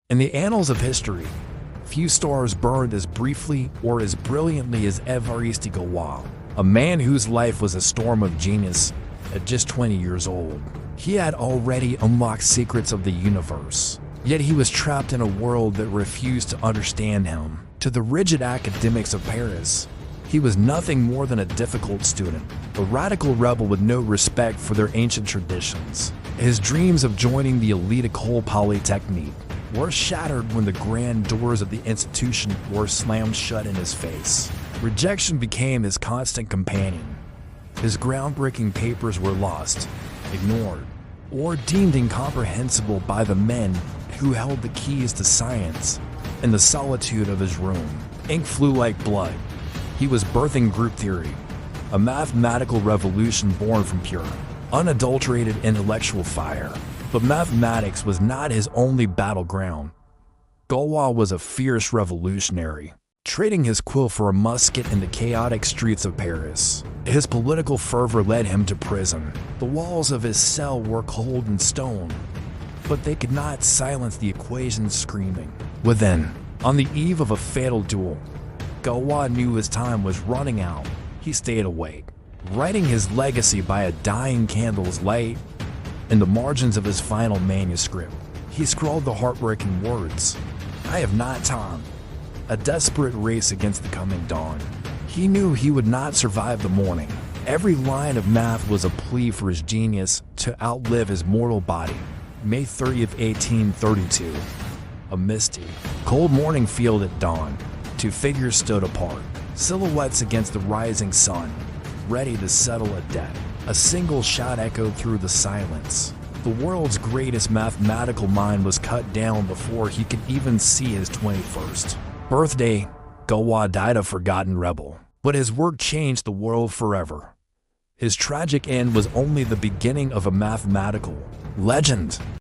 In the annals of history, few stars burned as briefly or as brilliantly as Évariste Galois, a man whose life was a storm of genius at just 20 years old. He had already unlocked secrets of the universe, yet he was trapped in a world that refused to understand him. To the rigid academics of Paris, he was nothing more than a difficult student, a radical rebel with no respect for their ancient traditions. His dreams of joining the elite École Polytechnique were shattered when the grand doors of the institution were slammed shut in his face. Rejection became his constant companion. His groundbreaking papers were lost, ignored, or deemed incomprehensible by the men who held the keys to science. In the solitude of his room, ink flew like blood. He was birthing group theory, a mathematical revolution born from pure, unadulterated intellectual fire. But mathematics was not his only battleground. Galois was a fierce revolutionary, trading his quill for a musket in the chaotic streets of Paris. His political fervor led him to prison. The walls of his cell were cold and stone, but they could not silence the equations screaming within. On the eve of a fatal duel, Galois knew his time was running out. He stayed awake, writing his legacy by a dying candle's light. In the margins of his final manuscript, he scrawled the heartbreaking words, "I have not time." A desperate race against the coming dawn. He knew he would not survive the morning. Every line of math was a plea for his genius to outlive his mortal body. May 30th, 1832. A misty, cold morning field at dawn. Two figures stood apart, silhouettes against the rising sun, ready to settle a debt. A single shot echoed through the silence. The world's greatest mathematical mind was cut down before he could even see his 21st birthday. Galois died a forgotten rebel, but his work changed the world forever. His tragic end was only the beginning of a mathematical legend.